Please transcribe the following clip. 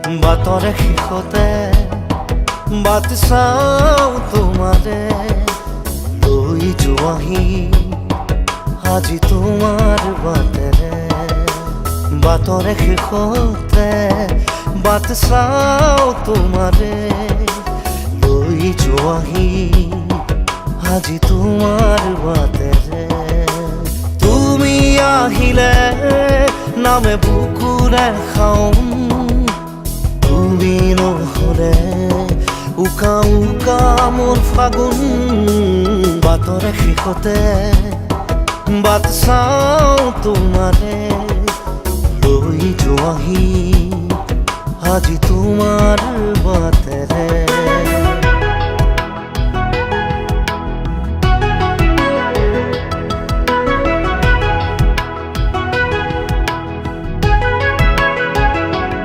বাটৰে শেষতে but চাওঁ তোমাৰে লৈ যোৱাহি আজি তোমাৰ বাটেৰে। বাটৰে শেষতে বাট চাওঁ তোমাৰে লৈ যোৱাহি আজি তোমাৰ বাটেৰে। তুমি আহিলে নামে বুকুৰে খাওঁ, তুমি নহ'লে উকা উকা মোৰ ফাগুন। বাটৰে শেষতে বাট চাওঁ তোমাৰে লৈ যোৱাহি আজি তোমাৰ বাট।